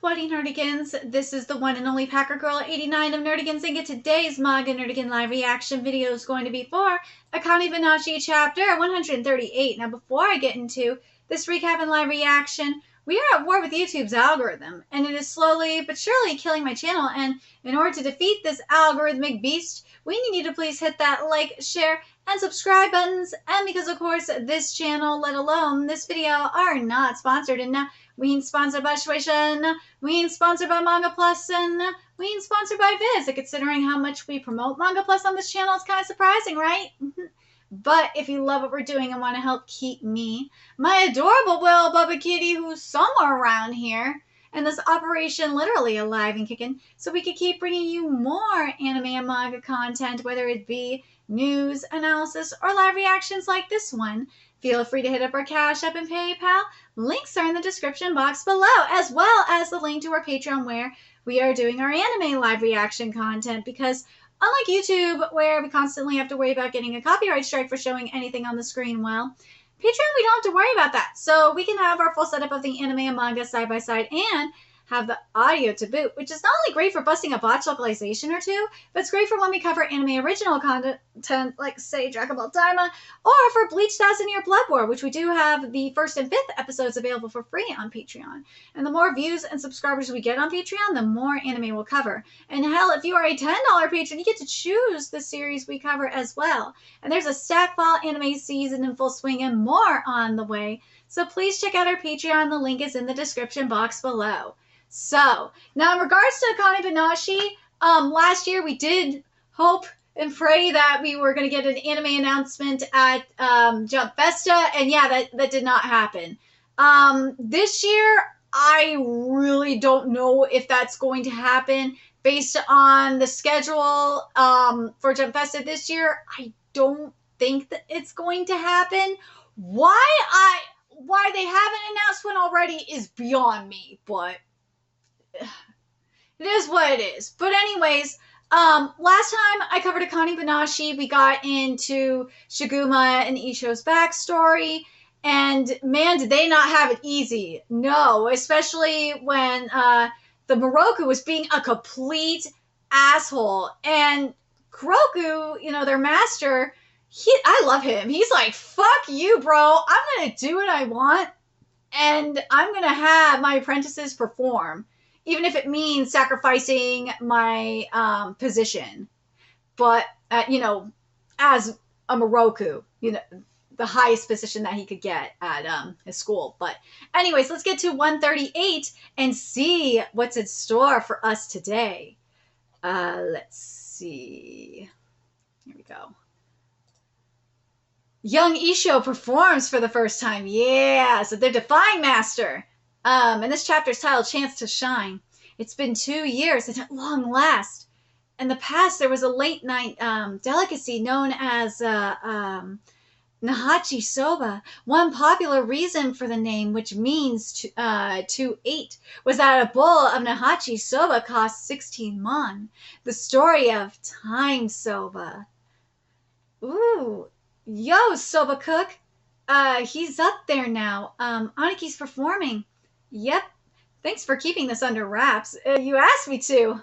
Buddy Nerdigans? This is the one and only Packer Girl 89 of Nerdigans, and today's Manga Nerdigan live reaction video is going to be for Akane-banashi chapter 138. Now, before I get into this recap and live reaction, we are at war with YouTube's algorithm, and it is slowly but surely killing my channel, and in order to defeat this algorithmic beast, we need you to please hit that like, share, and subscribe buttons, and because of course this channel, let alone this video, are not sponsored, and we ain't sponsored by Shueisha, we ain't sponsored by Manga Plus, and we ain't sponsored by Viz. And considering how much we promote Manga Plus on this channel, it's kind of surprising, right? But if you love what we're doing and want to help keep me, my adorable Will Bubba Kitty, who's somewhere around here, and this operation literally alive and kicking, so we could keep bringing you more anime and manga content, whether it be news, analysis, or live reactions like this one, feel free to hit up our Cash App and PayPal. Links are in the description box below, as well as the link to our Patreon where we are doing our anime live reaction content, because unlike YouTube, where we constantly have to worry about getting a copyright strike for showing anything on the screen, well, Patreon, we don't have to worry about that. So we can have our full setup of the anime and manga side by side and have the audio to boot, which is not only great for busting a botch localization or two, but it's great for when we cover anime original content, like, say, Dragon Ball Daima, or for Bleach 1000-Year Blood War, which we do have the 1st and 5th episodes available for free on Patreon. And the more views and subscribers we get on Patreon, the more anime we'll cover. And hell, if you are a $10 patron, you get to choose the series we cover as well. And there's a Stackfall anime season in full swing and more on the way. So please check out our Patreon. The link is in the description box below. So, now in regards to Akane-banashi, last year we did hope and pray that we were going to get an anime announcement at Jump Festa, and yeah, that did not happen. This year, I really don't know if that's going to happen based on the schedule for Jump Festa this year. I don't think that it's going to happen. Why they haven't announced one already is beyond me, but it is what it is. But anyways, last time I covered Akane-banashi, we got into Shiguma and ISSHO'S backstory, and man, did they not have it easy. No, especially when the Moroku was being a complete asshole, and Kuroku, you know, their master, I love him. He's like, fuck you, bro. I'm gonna do what I want, and I'm gonna have my apprentices perform, even if it means sacrificing my position. But, you know, as a Moroku, you know, the highest position that he could get at his school. But anyways, let's get to 138 and see what's in store for us today. Let's see. Here we go. Young ISSHO performs for the first time. Yeah, so they're defying Master. And this chapter is titled Chance to Shine. It's been 2 years, and at long last. In the past, there was a late-night delicacy known as Nahachi Soba. One popular reason for the name, which means to eat, was that a bowl of Nahachi Soba cost 16 mon. The story of Time Soba. Ooh, yo, Soba Cook. He's up there now. Aniki's performing. Yep. Thanks for keeping this under wraps. You asked me to.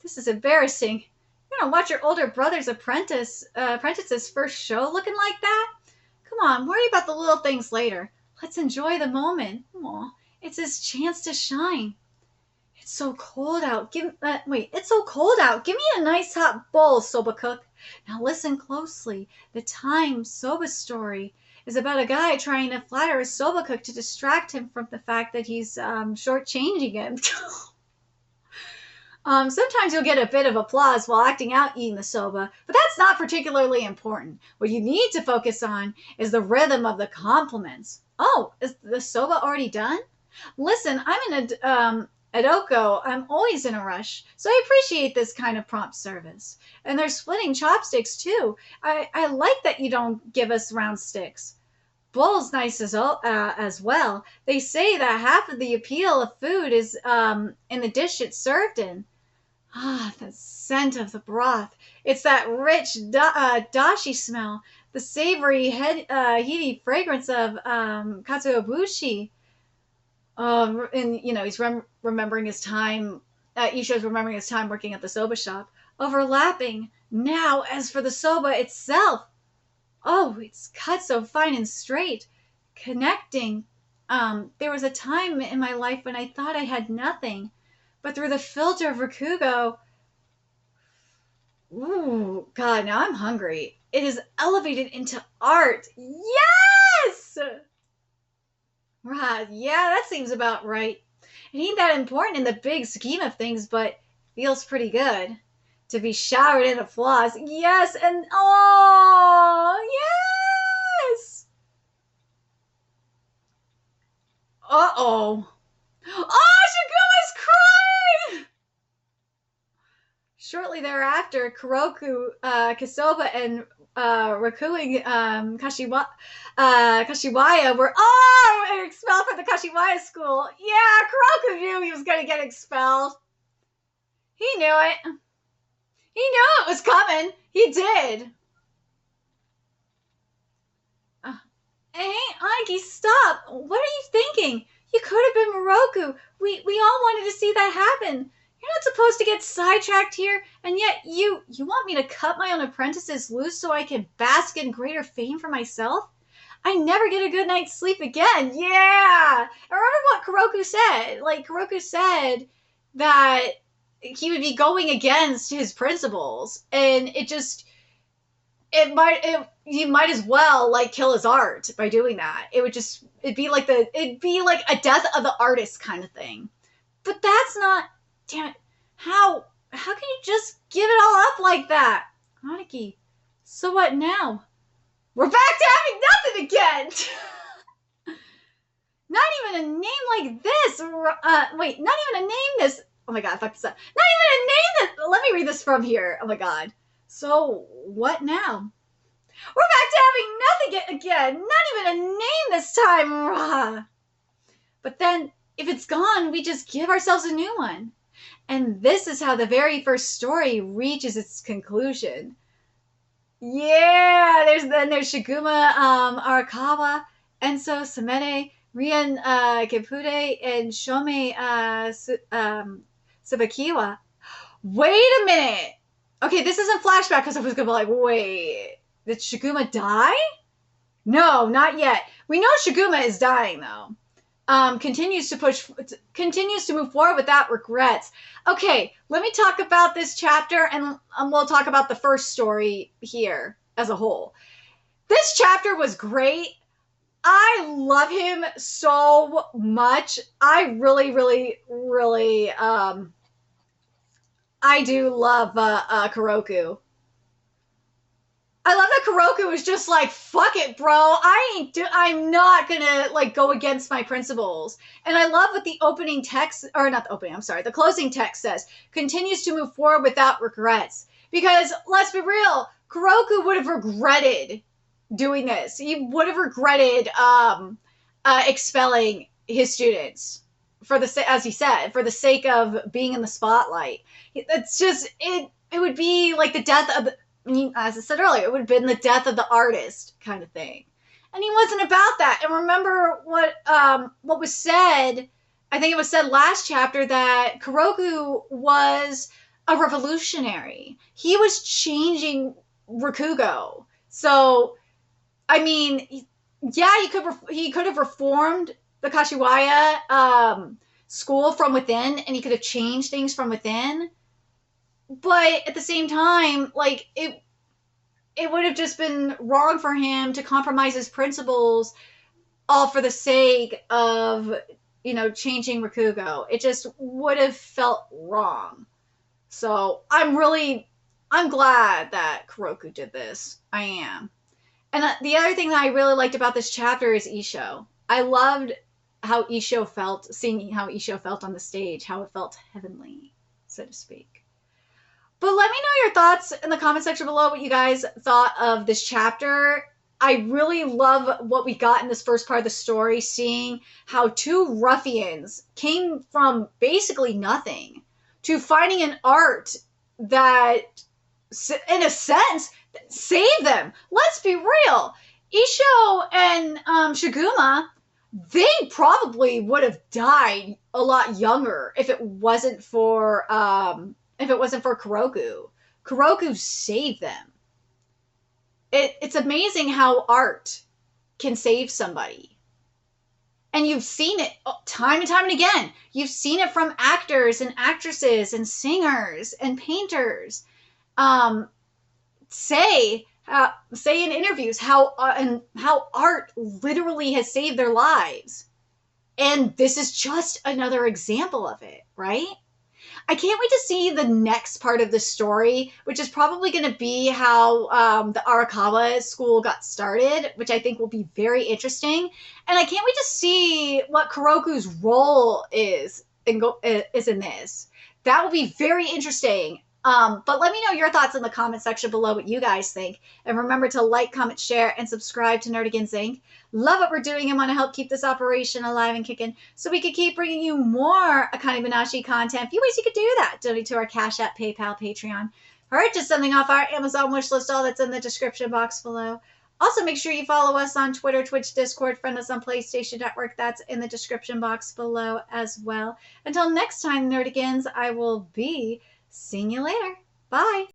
This is embarrassing. You're gonna watch your older brother's apprentice's first show looking like that? Come on, worry about the little things later. Let's enjoy the moment. Aw, it's his chance to shine. It's so cold out. It's so cold out. Give me a nice hot bowl, Soba Cook. Now listen closely. The Time Soba story is about a guy trying to flatter a soba cook to distract him from the fact that he's shortchanging him. Sometimes you'll get a bit of applause while acting out eating the soba, but that's not particularly important. What you need to focus on is the rhythm of the compliments. Oh, is the soba already done? Listen, I'm in Edoko. I'm always in a rush, so I appreciate this kind of prompt service. And they're splitting chopsticks, too. I like that you don't give us round sticks. Bowl's nice as well. They say that half of the appeal of food is in the dish it's served in. Ah, the scent of the broth. It's that rich dashi smell. The savory, heady fragrance of katsuobushi. And he's remembering his time. Isho's remembering his time working at the soba shop. Overlapping. Now, as for the soba itself, oh, it's cut so fine and straight. Connecting. There was a time in my life when I thought I had nothing, but through the filter of Rakugo, ooh, God, now I'm hungry. It is elevated into art. Yes! Right, yeah, that seems about right. It ain't that important in the big scheme of things, but feels pretty good. To be showered in applause. Yes, and oh, yes! Uh-oh. Oh, Shiguma's crying! Shortly thereafter, Kuroku, Kisoba, and Rakuing Kashiwaya were expelled from the Kashiwaya school. Yeah, Kuroku knew he was going to get expelled. He knew it. He knew it was coming. He did. Hey, Aiki, stop. What are you thinking? You could have been Moroku. We all wanted to see that happen. You're not supposed to get sidetracked here, and yet you want me to cut my own apprentices loose so I can bask in greater fame for myself? I never get a good night's sleep again. Yeah! I remember what Kuroku said. Like, Kuroku said that he would be going against his principles, and he might as well like kill his art by doing that. It'd be like a death of the artist kind of thing. But that's not, damn it, how can you just give it all up like that? Hanaki, so what now? We're back to having nothing again! Not even a name like this. Wait, not even a name this. Oh my god, I fucked this up. Not even a name this. Let me read this from here. Oh my god. So, what now? We're back to having nothing again. Not even a name this time. But then, if it's gone, we just give ourselves a new one. And this is how the very first story reaches its conclusion. Yeah, there's Shiguma Arakawa, Enso Samete, Rian Kipude, and Shomei Subakiwa. Wait a minute. Okay, this isn't flashback because I was gonna be like, wait, did Shiguma die? No, not yet. We know Shiguma is dying though. Continues to move forward without regrets. Okay, let me talk about this chapter and we'll talk about the first story here as a whole. This chapter was great. I love him so much. I really, really, really, I do love Kuroku. I love that Kuroku was just like, fuck it, bro. I'm not gonna like go against my principles. And I love what the opening text, or not the opening, I'm sorry, the closing text says, continues to move forward without regrets. Because let's be real, Kuroku would have regretted doing this. He would have regretted expelling his students for as he said, for the sake of being in the spotlight. It's just, it would be like the death of, as I said earlier, it would have been the death of the artist kind of thing. And he wasn't about that. And remember what was said, I think it was said last chapter, that Kuroku was a revolutionary. He was changing Rakugo. So, I mean, yeah, he could have reformed the Kashiwaya school from within, and he could have changed things from within. But at the same time, like, it would have just been wrong for him to compromise his principles all for the sake of, changing Rakugo. It just would have felt wrong. So I'm glad that Kuroku did this. I am. And the other thing that I really liked about this chapter is Issho. I loved how Issho felt, seeing how Issho felt on the stage, how it felt heavenly, so to speak. But let me know your thoughts in the comment section below, what you guys thought of this chapter. I really love what we got in this first part of the story, seeing how two ruffians came from basically nothing to finding an art that, in a sense, saved them. Let's be real. Issho and Shiguma, they probably would have died a lot younger if it wasn't for Kuroku. Kuroku saved them. It's amazing how art can save somebody. And you've seen it time and time and again. You've seen it from actors and actresses and singers and painters say in interviews how art literally has saved their lives. And this is just another example of it, right? I can't wait to see the next part of the story, which is probably going to be how the Arakawa school got started, which I think will be very interesting. And I can't wait to see what Kuroku's role is in this. That will be very interesting. But let me know your thoughts in the comment section below, what you guys think. And remember to like, comment, share, and subscribe to Nerdigans Inc. Love what we're doing and want to help keep this operation alive and kicking so we can keep bringing you more Akane-banashi content. A few ways you could do that. Donate to our Cash App, PayPal, Patreon. Purchase something off our Amazon wish list, all that's in the description box below. Also, make sure you follow us on Twitter, Twitch, Discord, friend us on PlayStation Network. That's in the description box below as well. Until next time, Nerdigans, I will be seeing you later. Bye.